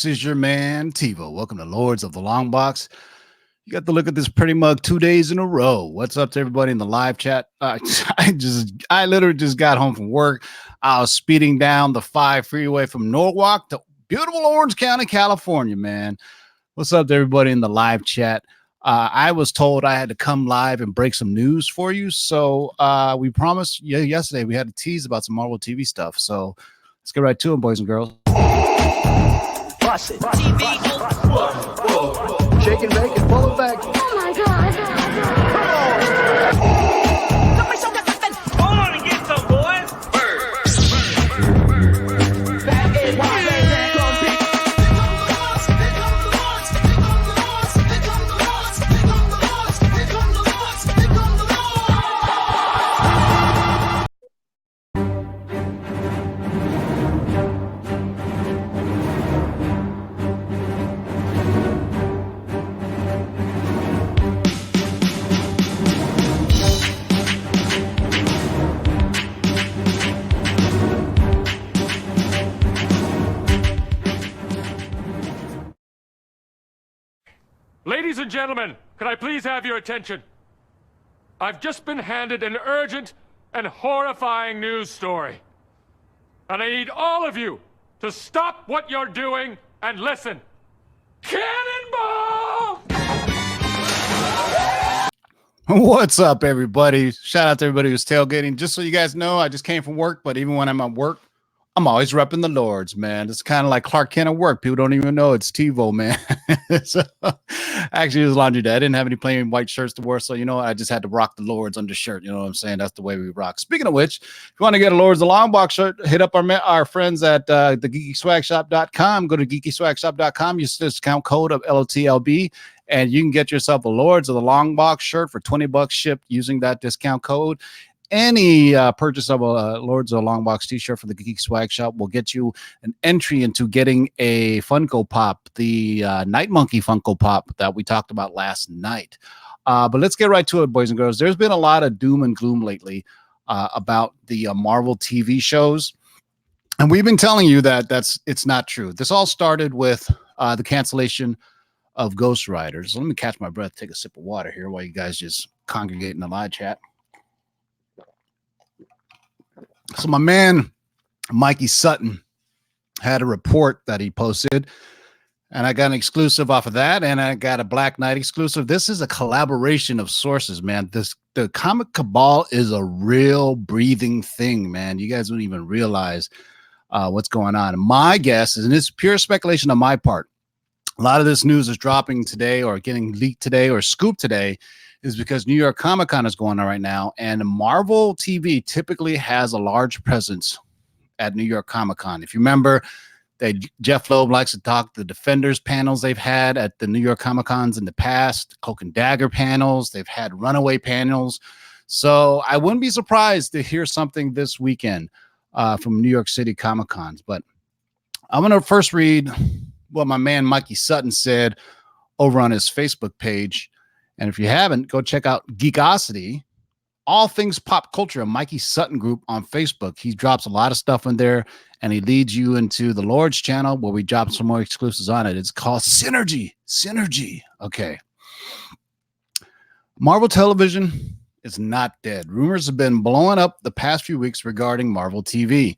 is your man Tivo. Welcome to Lords of the Long Box. You got to look at this pretty mug 2 days in a row. What's up to everybody in the live chat? I literally just got home from work. I was speeding down the 5 freeway from Norwalk to beautiful Orange County, California, man. What's up to everybody in the live chat? I was told I had to come live and break some news for you. So we promised yesterday we had to tease about some Marvel TV stuff. So let's get right to it, boys and girls. Bust it. Shake and bake and pull it back. Oh my God. Come on and get some, boys. Ladies and gentlemen, can I please have your attention? I've just been handed an urgent and horrifying news story. And I need all of you to stop what you're doing and listen. Cannonball! What's up, everybody? Shout out to everybody who's tailgating. Just so you guys know, I just came from work, but even when I'm at work, I'm always repping the Lords, man. It's kind of like Clark Kent at work. People don't even know it's TiVo, man. So, actually, it was laundry day. I didn't have any plain white shirts to wear, so you know what? I just had to rock the Lords undershirt. You know what I'm saying? That's the way we rock. Speaking of which, if you want to get a Lords the Long Box shirt, hit up our friends at the geekyswagshop.com. Go to geekyswagshop.com. Use the discount code of LOTLB, and you can get yourself a Lords of the Long Box shirt for $20 shipped using that discount code. Any purchase of a Lords of the Long Box t-shirt for the Geek Swag Shop will get you an entry into getting a Funko Pop, the Night Monkey Funko Pop that we talked about last night. But let's get right to it, boys and girls. There's been a lot of doom and gloom lately about the Marvel TV shows. And we've been telling you that it's not true. This all started with the cancellation of Ghost Rider. So let me catch my breath, take a sip of water here while you guys just congregate in the live chat. So my man, Mikey Sutton, had a report that he posted, and I got an exclusive off of that, and I got a Black Knight exclusive. This is a collaboration of sources, man. The comic cabal is a real breathing thing, man. You guys don't even realize what's going on. And my guess is, and it's pure speculation on my part, a lot of this news is dropping today or getting leaked today or scooped today is because New York Comic-Con is going on right now, and Marvel TV typically has a large presence at New York Comic-Con. If you remember, Jeff Loeb likes to talk the Defenders panels they've had at the New York Comic-Cons in the past, Cloak and Dagger panels, they've had Runaway panels. So I wouldn't be surprised to hear something this weekend from New York City Comic-Cons. But I'm going to first read what my man Mikey Sutton said over on his Facebook page. And if you haven't, go check out Geekosity, all things pop culture, a Mikey Sutton group on Facebook. He drops a lot of stuff in there, and he leads you into the Lord's channel where we drop some more exclusives on it. It's called Synergy. Okay. Marvel Television is not dead. Rumors have been blowing up the past few weeks regarding Marvel TV.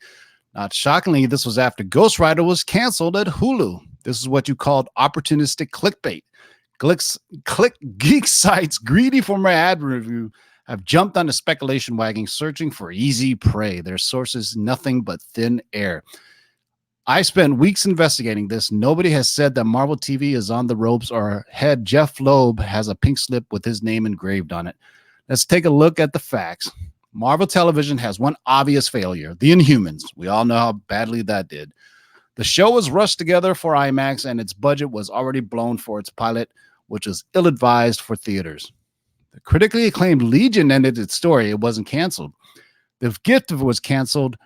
Not shockingly, this was after Ghost Rider was canceled at Hulu. This is what you called opportunistic clickbait. Geek sites greedy for more ad review have jumped on the speculation wagon searching for easy prey. Their sources nothing but thin air. I spent weeks investigating this. Nobody has said that Marvel TV is on the ropes or head Jeff Loeb has a pink slip with his name engraved on it. Let's take a look at the facts. Marvel Television has one obvious failure, The Inhumans. We all know how badly that did. The show was rushed together for IMAX, and its budget was already blown for its pilot, which was ill-advised for theaters. The critically acclaimed Legion ended its story. It wasn't canceled. The Gift was canceled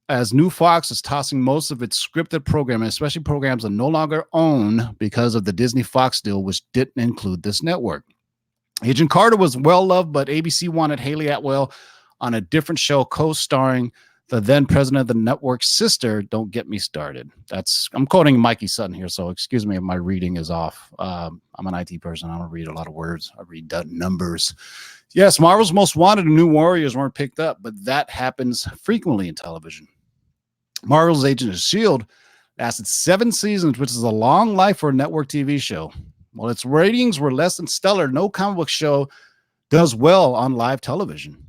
as New Fox is tossing most of its scripted programming, especially programs that no longer own because of the Disney Fox deal, which didn't include this network. Agent Carter was well-loved, but ABC wanted Haley Atwell on a different show co-starring the then president of the network's sister. Don't get me started. I'm quoting Mikey Sutton here, so excuse me if my reading is off. I'm an IT person. I don't read a lot of words. I read numbers. Yes, Marvel's Most Wanted and New Warriors weren't picked up, but that happens frequently in television. Marvel's Agent of S.H.I.E.L.D. lasted 7 seasons, which is a long life for a network TV show. While its ratings were less than stellar, no comic book show does well on live television.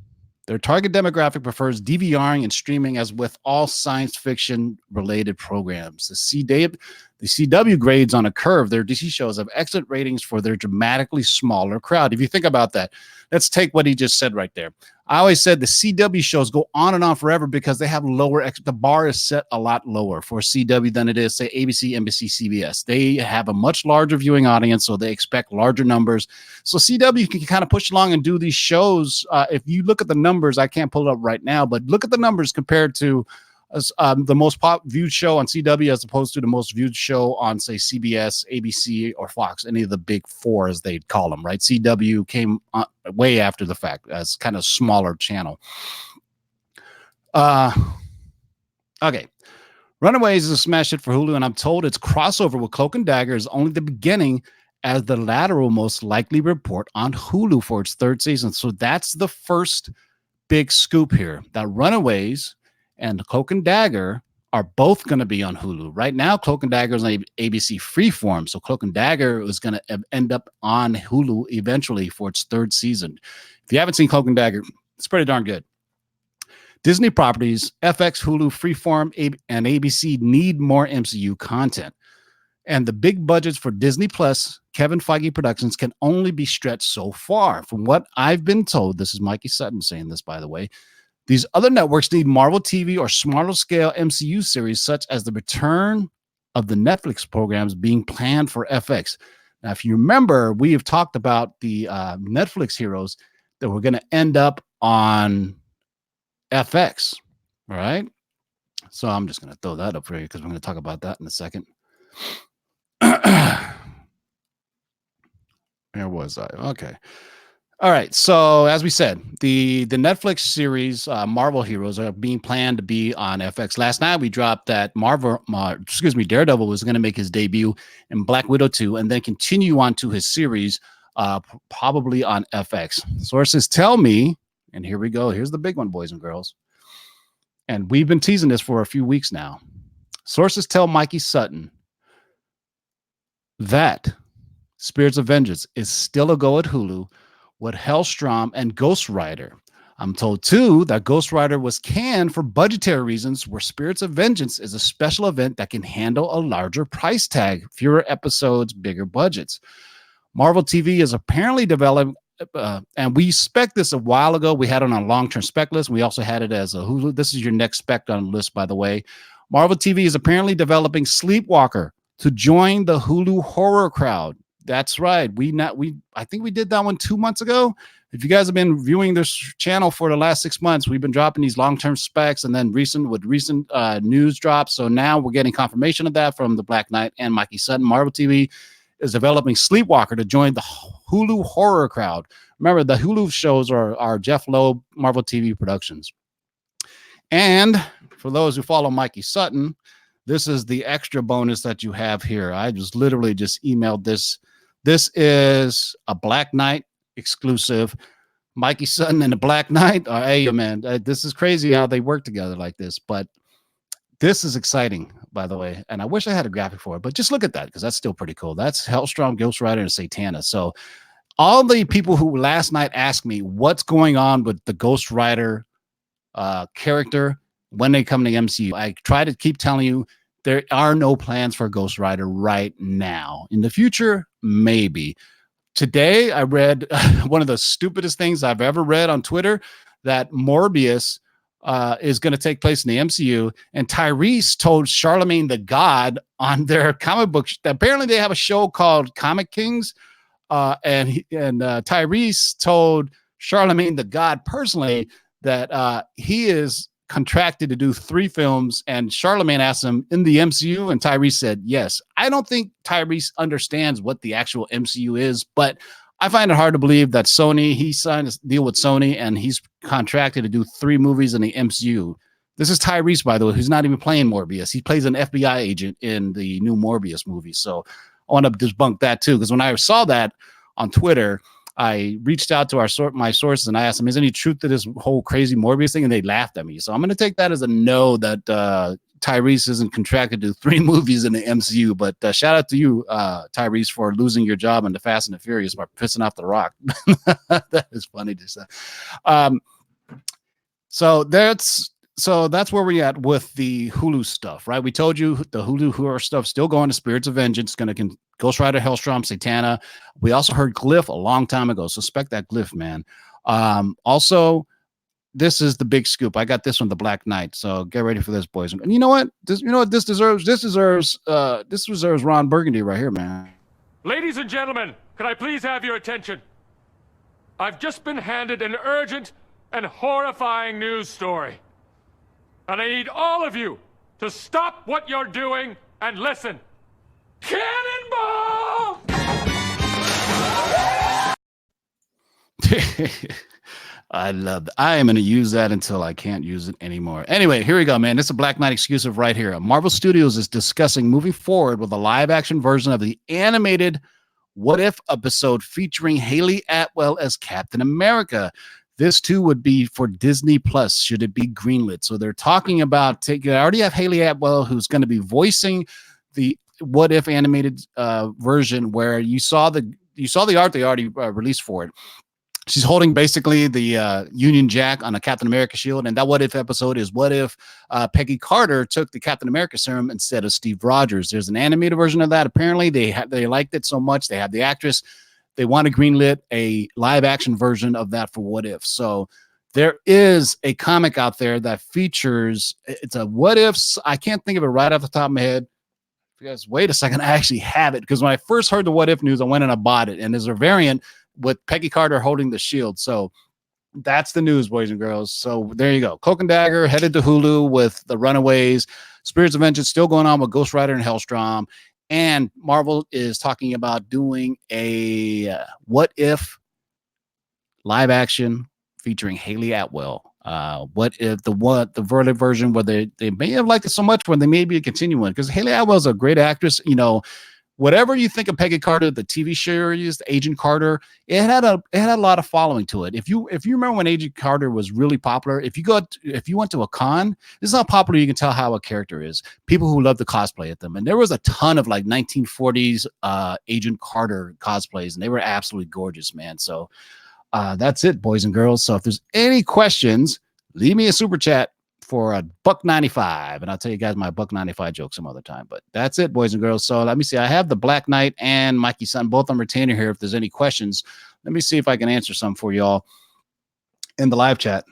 Their target demographic prefers DVRing and streaming, as with all science fiction related programs. The CW grades on a curve. Their DC shows have excellent ratings for their dramatically smaller crowd. If you think about that, let's take what he just said right there. I always said the CW shows go on and on forever because they have the bar is set a lot lower for CW than it is, say, ABC, NBC, CBS. They have a much larger viewing audience, so they expect larger numbers. So CW can kind of push along and do these shows. If you look at the numbers, I can't pull it up right now, but look at the numbers compared to the most viewed show on CW as opposed to the most viewed show on, say, CBS, ABC, or Fox, any of the big four, as they'd call them, right? CW came way after the fact as kind of smaller channel. Okay. Runaways is a smash hit for Hulu, and I'm told its crossover with Cloak and Dagger is only the beginning, as the latter will most likely report on Hulu for its 3rd season. So that's the first big scoop here, that Runaways and Cloak and Dagger are both going to be on Hulu. Right now, Cloak and Dagger is on ABC Freeform, so Cloak and Dagger is going to end up on Hulu eventually for its 3rd season. If you haven't seen Cloak and Dagger, it's pretty darn good. Disney properties, FX, Hulu, Freeform, and ABC need more MCU content. And the big budgets for Disney Plus, Kevin Feige Productions, can only be stretched so far. From what I've been told, this is Mikey Sutton saying this, by the way, these other networks need Marvel TV or smaller scale MCU series, such as the return of the Netflix programs being planned for FX. Now, if you remember, we have talked about the Netflix heroes that were going to end up on FX. All right. So I'm just going to throw that up for you because we're going to talk about that in a second. Where was I? Okay. All right. So as we said, the Netflix series Marvel Heroes are being planned to be on FX. Last night we dropped that Daredevil was going to make his debut in Black Widow 2 and then continue on to his series probably on FX. Sources tell me, and here we go. Here's the big one, boys and girls. And we've been teasing this for a few weeks now. Sources tell Mikey Sutton that Spirits of Vengeance is still a go at Hulu with Hellstrom and Ghost Rider. I'm told, too, that Ghost Rider was canned for budgetary reasons, where Spirits of Vengeance is a special event that can handle a larger price tag, fewer episodes, bigger budgets. Marvel TV is apparently developing, and we spec this a while ago. We had it on a long-term spec list. We also had it as a Hulu. This is your next spec on the list, by the way. Marvel TV is apparently developing Sleepwalker to join the Hulu horror crowd. That's right. I think we did that one 2 months ago. If you guys have been viewing this channel for the last 6 months, we've been dropping these long-term specs and then recent news drops. So now we're getting confirmation of that from the Black Knight and Mikey Sutton. Marvel TV is developing Sleepwalker to join the Hulu horror crowd. Remember, the Hulu shows are Jeff Loeb Marvel TV productions. And for those who follow Mikey Sutton, this is the extra bonus that you have here. I just literally just emailed this. This is a Black Knight exclusive. Mikey Sutton and the Black Knight. Hey, man, this is crazy how they work together like this. But this is exciting, by the way. And I wish I had a graphic for it. But just look at that, because that's still pretty cool. That's Hellstrom, Ghost Rider, and Satana. So all the people who last night asked me what's going on with the Ghost Rider character when they come to MCU, I try to keep telling you there are no plans for Ghost Rider right now. In the future, maybe. Today, I read one of the stupidest things I've ever read on Twitter, that Morbius is going to take place in the MCU, and Tyrese told Charlemagne the God on their comic book. Apparently, they have a show called Comic Kings, and Tyrese told Charlemagne the God personally that he is contracted to do 3 films, and Charlemagne asked him in the MCU, and Tyrese said yes. I don't think Tyrese understands what the actual MCU is, but I find it hard to believe that he signed a deal with Sony and he's contracted to do 3 movies in the MCU. This is Tyrese, by the way, who's not even playing Morbius. He plays an FBI agent in the new Morbius movie. So I want to debunk that too, because when I saw that on Twitter, I reached out to my sources and I asked them, is there any truth to this whole crazy Morbius thing? And they laughed at me. So I'm going to take that as a no, that Tyrese isn't contracted to 3 movies in the MCU. But shout out to you, Tyrese, for losing your job in the Fast and the Furious by pissing off The Rock. That is funny to say. So that's where we're at with the Hulu stuff, right? We told you the Hulu stuff still going to Spirits of Vengeance, going to Ghost Rider, Hellstrom, Satana. We also heard Glyph a long time ago. Suspect that Glyph, man. Also, this is the big scoop. I got this from the Black Knight, so get ready for this, boys. And you know what? This deserves Ron Burgundy right here, man. Ladies and gentlemen, could I please have your attention? I've just been handed an urgent and horrifying news story. And I need all of you to stop what you're doing and listen. Cannonball! I love that. I am going to use that until I can't use it anymore. Anyway, here we go, man. This is a Black Knight exclusive right here. Marvel Studios is discussing moving forward with a live-action version of the animated What If episode featuring Haley Atwell as Captain America. This too would be for Disney Plus, should it be greenlit. So they're talking about I already have Haley Atwell, who's going to be voicing the What If animated version, where you saw the art they already released for it. She's holding basically the Union Jack on a Captain America shield, and that What If episode is what if Peggy Carter took the Captain America serum instead of Steve Rogers. There's an animated version of that. Apparently, they liked it so much they have the actress. They want to greenlit a live action version of that for What If. So there is a comic out there that features, it's a What Ifs. I can't think of it right off the top of my head. If you guys wait a second, I actually have it, because when I first heard the What If news, I went and I bought it, and there's a variant with Peggy Carter holding the shield. So that's the news, boys and girls. So there you go. Cloak and Dagger headed to Hulu with The Runaways. Spirits of Vengeance still going on with Ghost Rider and Hellstrom. And Marvel is talking about doing a What If live action featuring Haley Atwell. What if the Verdict version, where they may have liked it so much when they may be continuing, because Haley Atwell is a great actress. You know, whatever you think of Peggy Carter, the TV series, Agent Carter, it had a lot of following to it. If you remember when Agent Carter was really popular, if you went to a con, this is how popular you can tell how a character is. People who love to cosplay at them, and there was a ton of like 1940s Agent Carter cosplays, and they were absolutely gorgeous, man. So that's it, boys and girls. So if there's any questions, leave me a super chat for $1.95, and I'll tell you guys my $1.95 joke some other time. But that's it, boys and girls. So let me see. I have the Black Knight and Mikey Sutton both on retainer here. If there's any questions, let me see if I can answer some for y'all in the live chat.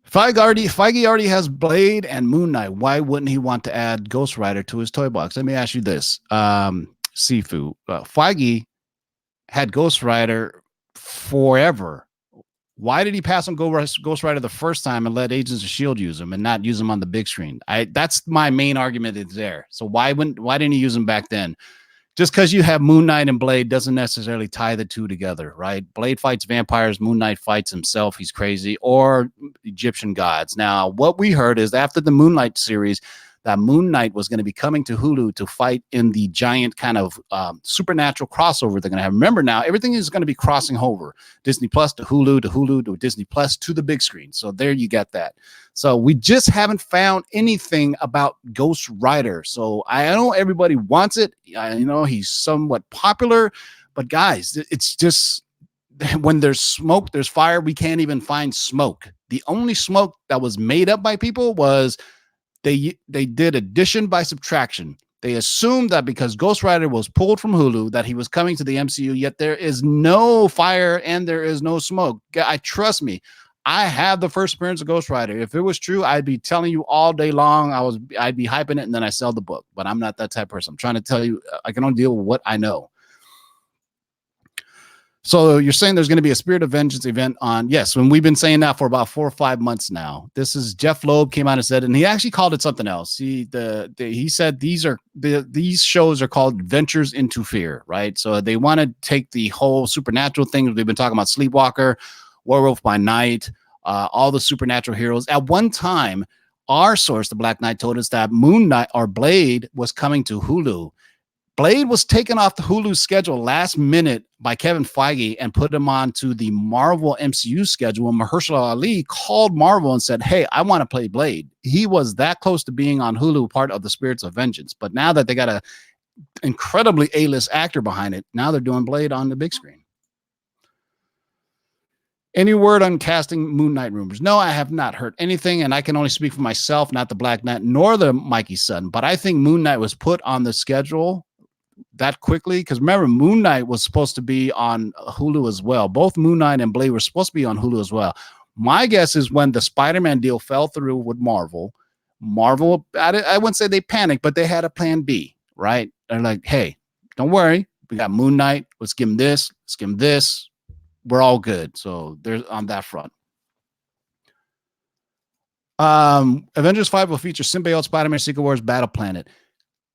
Feige already has Blade and Moon Knight. Why wouldn't he want to add Ghost Rider to his toy box? Let me ask you this, Sifu. Feige had Ghost Rider forever. Why did he pass on Ghost Rider the first time and let Agents of S.H.I.E.L.D. use him and not use him on the big screen? That's my main argument is there. So why didn't he use him back then? Just because you have Moon Knight and Blade doesn't necessarily tie the two together, right? Blade fights vampires, Moon Knight fights himself, he's crazy, or Egyptian gods. Now, what we heard is after the Moonlight series, that Moon Knight was going to be coming to Hulu to fight in the giant kind of supernatural crossover they're going to have. Remember now, everything is going to be crossing over. Disney Plus to Hulu to Disney Plus to the big screen. So there you get that. So we just haven't found anything about Ghost Rider. So I know everybody wants it. You know, he's somewhat popular. But guys, it's just when there's smoke, there's fire. We can't even find smoke. The only smoke that was made up by people was they did addition by subtraction. They assumed that because Ghost Rider was pulled from Hulu, that he was coming to the MCU, yet there is no fire and there is no smoke. Trust me, I have the first appearance of Ghost Rider. If it was true, I'd be telling you all day long. I'd be hyping it, and then I sell the book. But I'm not that type of person. I'm trying to tell you, I can only deal with what I know. So you're saying there's going to be a Spirit of Vengeance event on, yes, when we've been saying that for about 4 or 5 months now. This is Jeff Loeb came out and said, and he actually called it something else. He said these shows are called Ventures into Fear, right? So they want to take the whole supernatural thing that we've been talking about, Sleepwalker, Werewolf by Night, all the supernatural heroes. At one time, our source, the Black Knight, told us that Moon Knight or Blade was coming to Hulu. Blade was taken off the Hulu schedule last minute by Kevin Feige and put him on to the Marvel MCU schedule. And Mahershala Ali called Marvel and said, hey, I want to play Blade. He was that close to being on Hulu, part of the Spirits of Vengeance. But now that they got a incredibly A-list actor behind it, now they're doing Blade on the big screen. Any word on casting Moon Knight rumors? No, I have not heard anything, and I can only speak for myself, not the Black Knight nor the Mikey Sutton. But I think Moon Knight was put on the schedule that quickly, because remember, Moon Knight was supposed to be on Hulu as well. Both Moon Knight and Blade were supposed to be on Hulu as well. My guess is when the Spider-Man deal fell through with Marvel, I wouldn't say they panicked, but they had a plan B, right? They're like, hey, don't worry, we got Moon Knight, let's give him this, we're all good. So there's on that front. Avengers 5 will feature Symbiote, Spider-Man, Secret Wars, Battle Planet.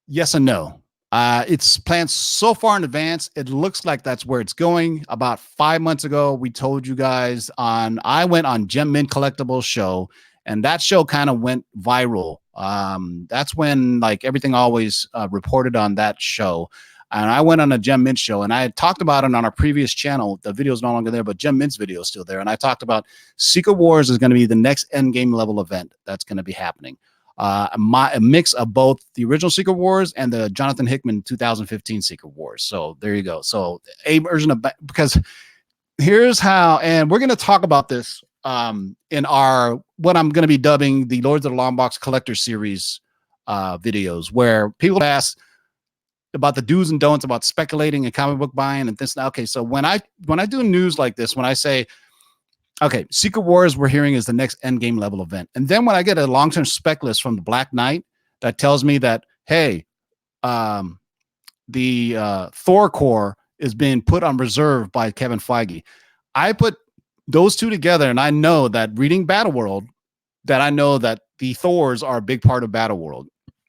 Yes and no. It's planned so far in advance. It looks like that's where it's going. About 5 months ago, we told you guys I went on Gem Mint Collectibles show, and that show kind of went viral. That's when like everything always reported on that show. And I went on a Gem Mint show, and I had talked about it on our previous channel. The video is no longer there, but Gem Mint's video is still there. And I talked about Secret Wars is going to be the next endgame level event that's going to be happening. A mix of both the original Secret Wars and the Jonathan Hickman 2015 Secret Wars. So there you go. So a version of, because here's how, and we're going to talk about this in our, what I'm going to be dubbing the Lords of the Long Box Collector Series videos, where people ask about the do's and don'ts about speculating and comic book buying and this. Okay, so when I do news like this, when I say, okay, Secret Wars we're hearing is the next endgame level event, and then when I get a long-term spec list from the Black Knight that tells me that, hey, the Thor core is being put on reserve by Kevin Feige, I put those two together, and I know that reading Battle World, that I know that the Thors are a big part of Battle World.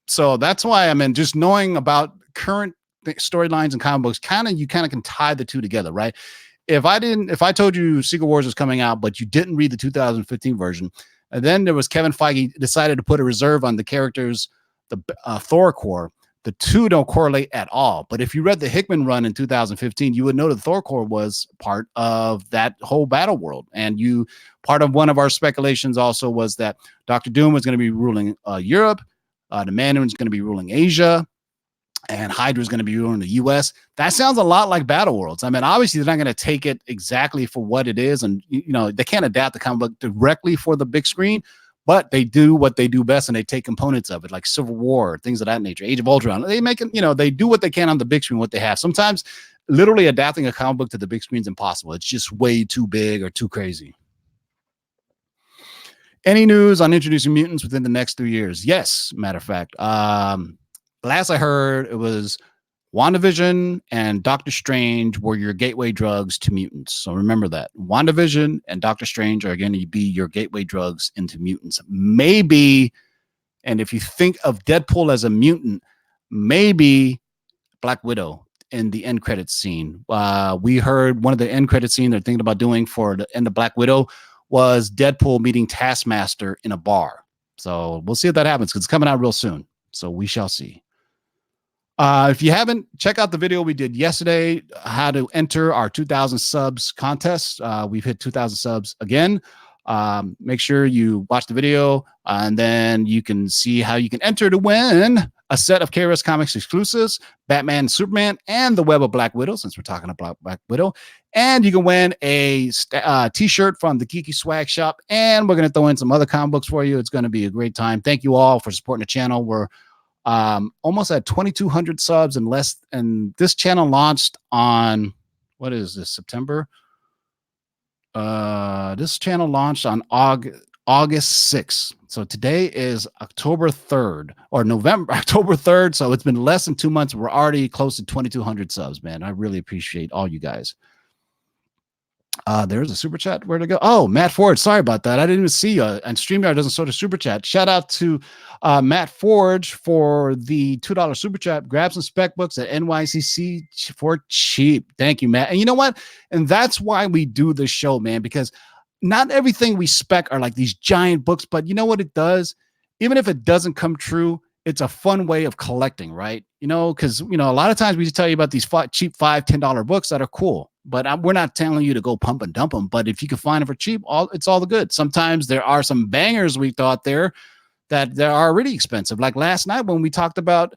So that's why, I mean, just knowing about current storylines and comic books, you kind of can tie the two together, right? If I told you Secret Wars was coming out, but you didn't read the 2015 version, and then there was Kevin Feige decided to put a reserve on the characters, the Thor core, the two don't correlate at all. But if you read the Hickman run in 2015, you would know that Thor core was part of that whole Battle World. And part of one of our speculations also was that Dr. Doom was going to be ruling Europe, the Mandarin is going to be ruling Asia, and Hydra is going to be ruling the U.S. That sounds a lot like Battle Worlds. I mean, obviously, they're not going to take it exactly for what it is. And, they can't adapt the comic book directly for the big screen, but they do what they do best, and they take components of it, like Civil War, things of that nature, Age of Ultron. They make it, they do what they can on the big screen, what they have. Sometimes literally adapting a comic book to the big screen is impossible. It's just way too big or too crazy. Any news on introducing mutants within the next 3 years? Yes, matter of fact. Last I heard, it was WandaVision and Doctor Strange were your gateway drugs to mutants. So remember that. WandaVision and Doctor Strange are going to be your gateway drugs into mutants. Maybe, and if you think of Deadpool as a mutant, maybe Black Widow in the end credits scene. We heard one of the end credits scene they're thinking about doing for the end of Black Widow was Deadpool meeting Taskmaster in a bar. So we'll see if that happens, because it's coming out real soon. So we shall see. If you haven't, check out the video we did yesterday, how to enter our 2,000 subs contest. We've hit 2,000 subs again. Make sure you watch the video, and then you can see how you can enter to win a set of KRS Comics exclusives, Batman and Superman, and the Web of Black Widow, since we're talking about Black Widow. And you can win a t-shirt from the Geeky Swag Shop, and we're going to throw in some other comic books for you. It's going to be a great time. Thank you all for supporting the channel. We're almost at 2,200 subs and this channel launched on, what is this, September? This channel launched on August 6th. So today is October 3rd or October 3rd. So it's been less than 2 months. We're already close to 2,200 subs, man. I really appreciate all you guys. There's a super chat. Where to go? Oh, Matt Ford. Sorry about that. I didn't even see you. And StreamYard doesn't sort of super chat. Shout out to Matt Forge for the $2 super chat. Grab some spec books at NYCC for cheap. Thank you, Matt. And you know what? And that's why we do this show, man, because not everything we spec are like these giant books, but you know what it does? Even if it doesn't come true, it's a fun way of collecting, right? You know, because, you know, a lot of times we just tell you about these cheap $5, $10 books that are cool, but we're not telling you to go pump and dump them. But if you can find them for cheap, it's all the good. Sometimes there are some bangers we thought there that they are really expensive. Like last night when we talked about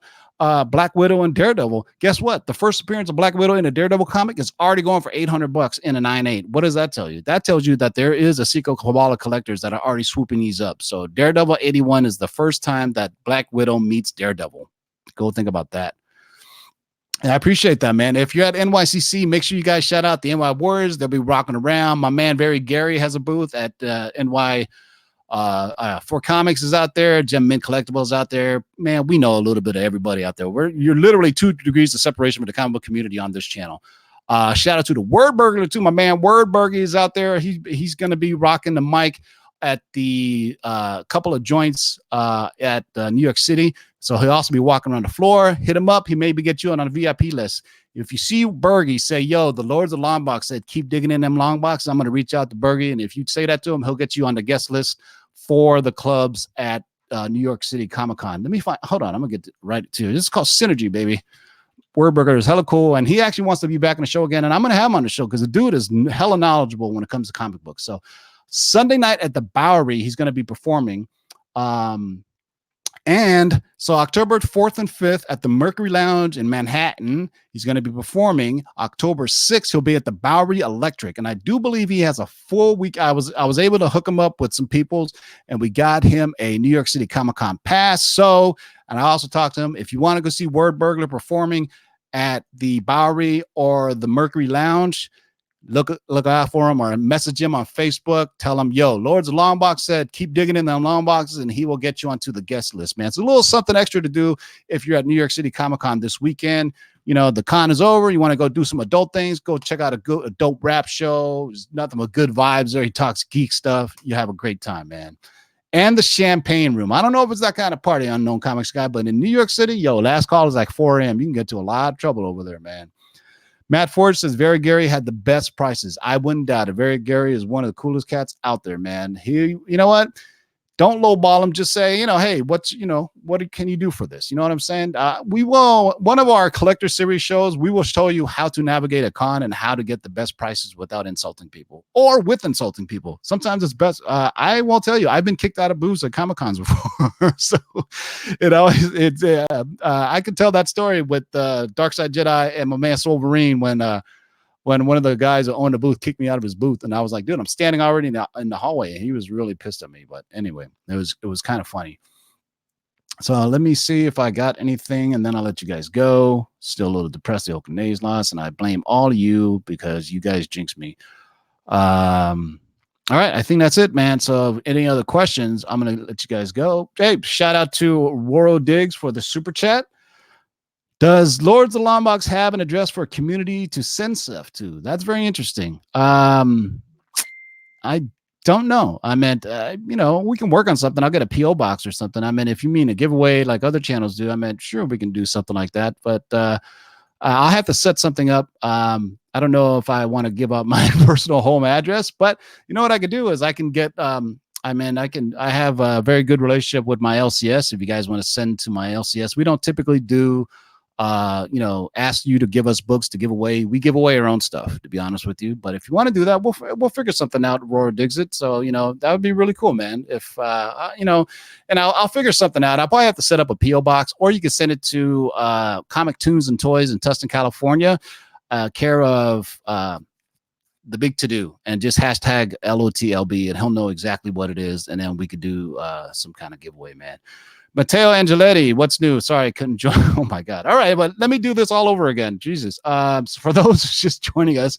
Black Widow and Daredevil, guess what? The first appearance of Black Widow in a Daredevil comic is already going for $800 in a 9.8. What does that tell you? That tells you that there is a secret cabal of collectors that are already swooping these up. So Daredevil 81 is the first time that Black Widow meets Daredevil. Go think about that. And I appreciate that, man. If you're at NYCC, make sure you guys shout out the NY Warriors. They'll be rocking around. My man, Very Gary, has a booth at NY For Comics is out there. Gem Mint Collectibles out there. Man, we know a little bit of everybody out there. You're literally 2 degrees of separation from the comic book community on this channel. Shout out to the Word Burglar too. My man Word Burger is out there. He's going to be rocking the mic at the couple of joints at New York City. So he'll also be walking around the floor. Hit him up. He maybe get you on a VIP list. If you see Bergie, say, yo, the Lords of Long Box said, keep digging in them long boxes. I'm going to reach out to Bergie. And if you say that to him, he'll get you on the guest list for the clubs at New York City Comic-Con. Let me hold on. I'm going to get right to it. This is called Synergy, baby. Wordburger is hella cool. And he actually wants to be back in the show again. And I'm going to have him on the show because the dude is hella knowledgeable when it comes to comic books. So Sunday night at the Bowery, he's going to be performing. And so October 4th and 5th at the Mercury Lounge in Manhattan, he's going to be performing. October 6th, he'll be at the Bowery Electric. And I do believe he has a full week. I was able to hook him up with some peoples, and we got him a New York City Comic-Con pass. So, and I also talked to him, if you want to go see Word Burglar performing at the Bowery or the Mercury Lounge, look out for him or message him on Facebook. Tell him, yo, Lords of Long Box said, keep digging in them long boxes, and he will get you onto the guest list, man. It's a little something extra to do if you're at New York City Comic-Con this weekend. You know, the con is over. You want to go do some adult things, go check out a dope rap show. There's nothing but good vibes there. He talks geek stuff. You have a great time, man. And the Champagne Room. I don't know if it's that kind of party, Unknown Comics guy, but in New York City, yo, last call is like 4 a.m. You can get to a lot of trouble over there, man. Matt Ford says, Very Gary had the best prices. I wouldn't doubt it. Very Gary is one of the coolest cats out there, man. You know what? Don't lowball him. Just say, hey, what can you do for this? You know what I'm saying? We will, one of our collector series shows, we will show you how to navigate a con and how to get the best prices without insulting people or with insulting people. Sometimes it's best. I won't tell you, I've been kicked out of booths at Comic-Cons before. So I could tell that story with Darkside Jedi and my man Wolverine when one of the guys that owned the booth kicked me out of his booth, and I was like, dude, I'm standing already in the hallway, and he was really pissed at me. But anyway, it was kind of funny. So let me see if I got anything, and then I'll let you guys go. Still a little depressed, the Oakland A's lost, and I blame all of you because you guys jinxed me. All right, I think that's it, man. So any other questions, I'm going to let you guys go. Hey, shout out to Woro Diggs for the super chat. Does Lords of Longbox have an address for a community to send stuff to? That's very interesting. I don't know. I meant, we can work on something. I'll get a P.O. box or something. I mean, if you mean a giveaway like other channels do, I meant, sure, we can do something like that. But I'll have to set something up. I don't know if I want to give up my personal home address, but you know what I could do is I can get, I have a very good relationship with my LCS. If you guys want to send to my LCS, we don't typically do ask you to give us books to give away. We give away our own stuff, to be honest with you. But if you want to do that, we'll figure something out. Roar digs it. So, that would be really cool, man. If, and I'll figure something out. I'll probably have to set up a P.O. box, or you can send it to Comic Tunes and Toys in Tustin, California, care of The Big To Do, and just hashtag LOTLB, and he'll know exactly what it is. And then we could do some kind of giveaway, man. Matteo Angeletti, what's new? Sorry, I couldn't join. Oh my God. All right, but let me do this all over again. Jesus. So for those just joining us,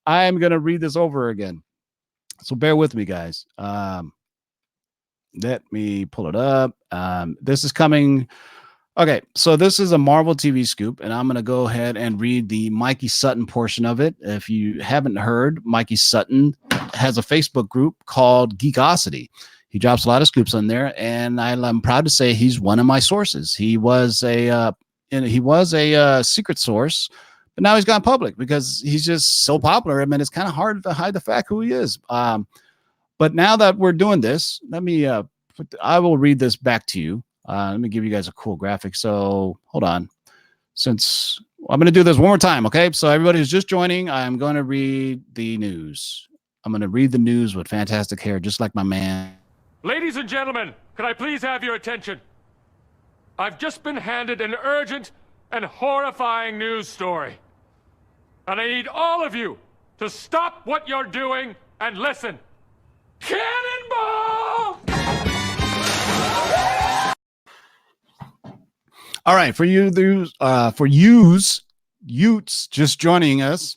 I'm going to read this over again. So bear with me, guys. Let me pull it up. This is coming. Okay, so this is a Marvel TV scoop, and I'm going to go ahead and read the Mikey Sutton portion of it. If you haven't heard, Mikey Sutton has a Facebook group called Geekosity. He drops a lot of scoops on there, and I'm proud to say he's one of my sources. He was a secret source, but now he's gone public because he's just so popular. I mean, it's kind of hard to hide the fact who he is. But now that we're doing this, I will read this back to you. Let me give you guys a cool graphic. So hold on. Since I'm going to do this one more time, okay? So everybody who's just joining, I'm going to read the news. I'm going to read the news with fantastic hair, just like my man. Ladies and gentlemen, could I please have your attention? I've just been handed an urgent and horrifying news story. And I need all of you to stop what you're doing and listen. Cannonball! All right, for Utes just joining us,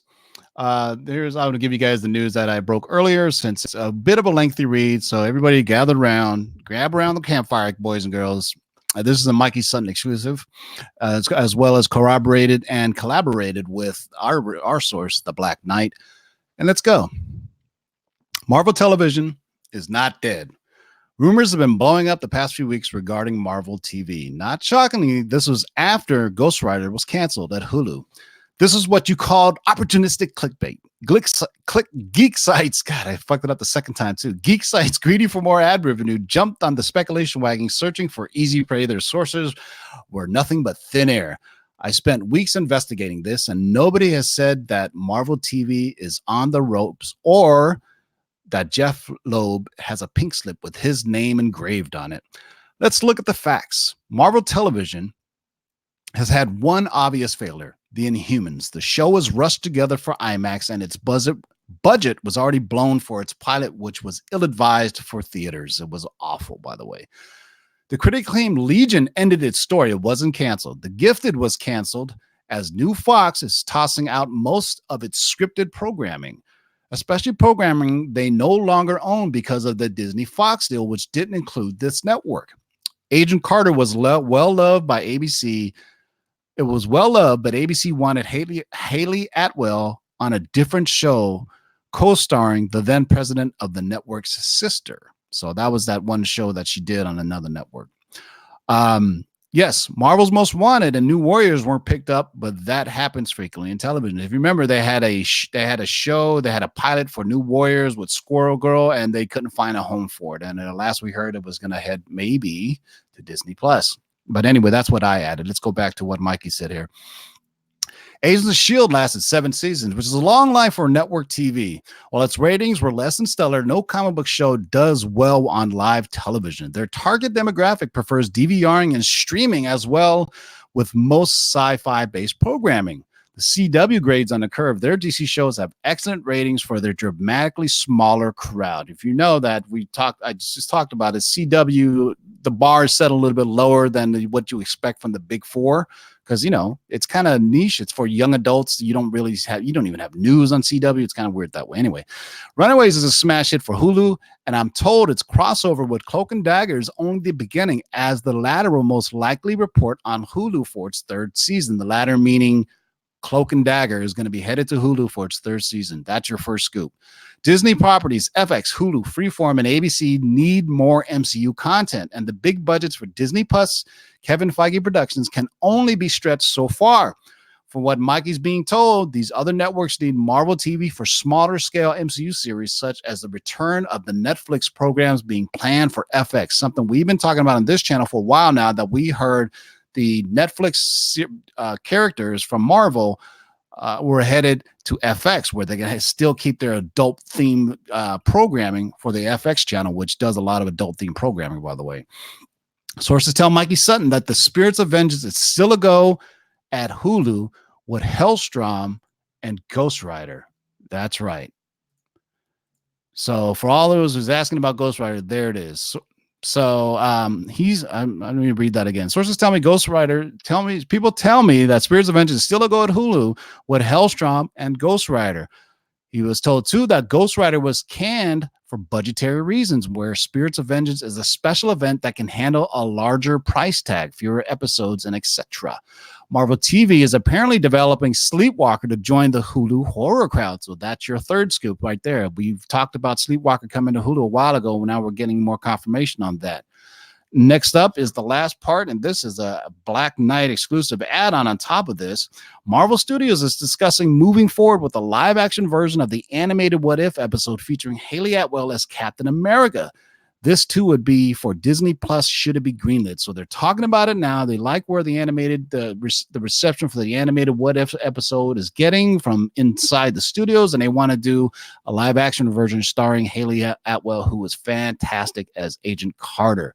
I want to give you guys the news that I broke earlier, since it's a bit of a lengthy read. So everybody gather around, grab around the campfire, boys and girls. This is a Mikey Sutton exclusive, as well as corroborated and collaborated with our source, The Black Knight. And let's go. Marvel Television is not dead. Rumors have been blowing up the past few weeks regarding Marvel TV. Not shockingly, this was after Ghost Rider was canceled at Hulu. This is what you called opportunistic clickbait. Geek sites, God, I fucked it up the second time too. Geek sites, greedy for more ad revenue, jumped on the speculation wagon, searching for easy prey. Their sources were nothing but thin air. I spent weeks investigating this, and nobody has said that Marvel TV is on the ropes or that Jeff Loeb has a pink slip with his name engraved on it. Let's look at the facts. Marvel Television has had one obvious failure: The Inhumans. The show was rushed together for IMAX, and its budget was already blown for its pilot, which was ill-advised for theaters. It was awful, by the way. The critically acclaimed Legion ended its story. It wasn't canceled. The Gifted was canceled, as New Fox is tossing out most of its scripted programming, especially programming they no longer own because of the Disney Fox deal, which didn't include this network. Agent Carter was well-loved by ABC. It was well-loved, but ABC wanted Haley Atwell on a different show, co-starring the then president of the network's sister. So that was that one show that she did on another network. Yes, Marvel's Most Wanted and New Warriors weren't picked up, but that happens frequently in television. If you remember, they had a pilot for New Warriors with Squirrel Girl, and they couldn't find a home for it. And last we heard, it was going to head maybe to Disney Plus. But anyway, that's what I added. Let's go back to what Mikey said here. Agents of S.H.I.E.L.D. lasted 7 seasons, which is a long life for network TV. While its ratings were less than stellar, no comic book show does well on live television. Their target demographic prefers DVRing and streaming, as well with most sci-fi based programming. The CW grades on the curve. Their DC shows have excellent ratings for their dramatically smaller crowd. If you know that, I just talked about it. CW, the bar is set a little bit lower than what you expect from the big four, because it's kind of niche. It's for young adults. You don't even have news on CW. It's kind of weird that way. Anyway, Runaways is a smash hit for Hulu, and I'm told its crossover with Cloak and Dagger is only the beginning, as the latter will most likely report on Hulu for its 3rd season. The latter meaning Cloak and Dagger is going to be headed to Hulu for its 3rd season. That's your first scoop. Disney properties, FX, Hulu, Freeform, and ABC need more MCU content, and the big budgets for Disney Plus, Kevin Feige Productions, can only be stretched so far. From what Mikey's being told, these other networks need Marvel TV for smaller scale MCU series, such as the return of the Netflix programs being planned for FX, something we've been talking about on this channel for a while now, that we heard the Netflix characters from Marvel were headed to FX, where they're going to still keep their adult theme programming for the FX channel, which does a lot of adult theme programming, by the way. Sources tell Mikey Sutton that the Spirits of Vengeance is still a go at Hulu with Hellstrom and Ghost Rider. That's right. So for all those who's asking about Ghost Rider, there it is. So I'm going to read that again. Sources tell me people tell me that Spirits of Vengeance is still a go at Hulu with Hellstrom and Ghost Rider. He was told too that Ghost Rider was canned for budgetary reasons, where Spirits of Vengeance is a special event that can handle a larger price tag, fewer episodes, and etc. Marvel TV is apparently developing Sleepwalker to join the Hulu horror crowd. So that's your 3rd scoop right there. We've talked about Sleepwalker coming to Hulu a while ago. Now we're getting more confirmation on that. Next up is the last part, and this is a Black Knight exclusive add-on on top of this. Marvel Studios is discussing moving forward with a live-action version of the animated What If episode featuring Haley Atwell as Captain America. This too would be for Disney Plus should it be greenlit. So they're talking about it now. They like where the reception for the animated What If episode is getting from inside the studios, and they want to do a live action version starring Haley Atwell, who was fantastic as Agent Carter.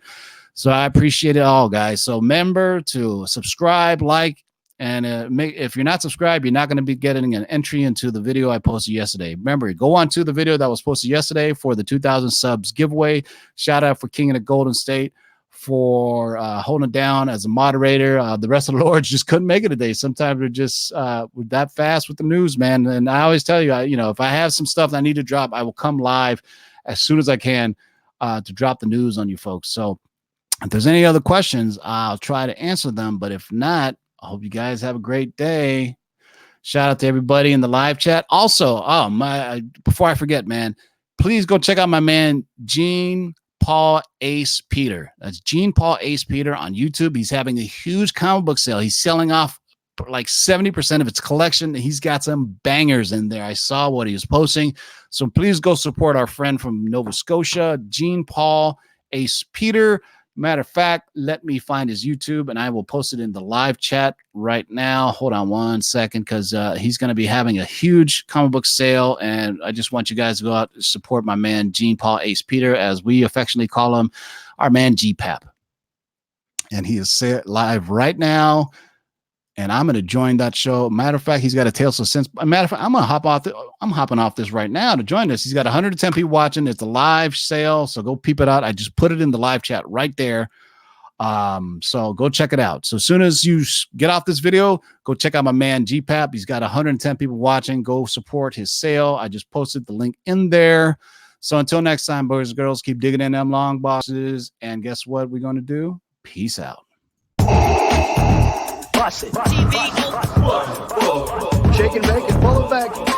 So I appreciate it all, guys. So remember to subscribe, like, and if you're not subscribed, you're not going to be getting an entry into the video I posted yesterday. Remember, go on to the video that was posted yesterday for the 2,000 subs giveaway. Shout out for King of the Golden State for holding it down as a moderator. The rest of the lords just couldn't make it today. Sometimes we're just we're that fast with the news, man. And I always tell you, if I have some stuff that I need to drop, I will come live as soon as I can to drop the news on you folks. So if there's any other questions, I'll try to answer them. But if not, I hope you guys have a great day. Shout out to everybody in the live chat. Also, before I forget, man, please go check out my man, Jean Paul Ace Peter. That's Jean Paul Ace Peter on YouTube. He's having a huge comic book sale. He's selling off like 70% of its collection. He's got some bangers in there. I saw what he was posting. So please go support our friend from Nova Scotia, Jean Paul Ace Peter. Matter of fact, let me find his YouTube and I will post it in the live chat right now. Hold on one second, because he's going to be having a huge comic book sale, and I just want you guys to go out and support my man Jean Paul Ace Peter, as we affectionately call him, our man GPAP. And he is live right now, and I'm going to join that show. Matter of fact, he's got a Tales of Sense. Matter of fact, I'm hopping off this right now to join this. He's got 110 people watching. It's a live sale, so go peep it out. I just put it in the live chat right there. So go check it out. So as soon as you get off this video, go check out my man GPAP. He's got 110 people watching. Go support his sale. I just posted the link in there. So until next time, boys and girls, keep digging in them long boxes. And guess what we're going to do? Peace out. Bust it. Shake and bake and pull it back.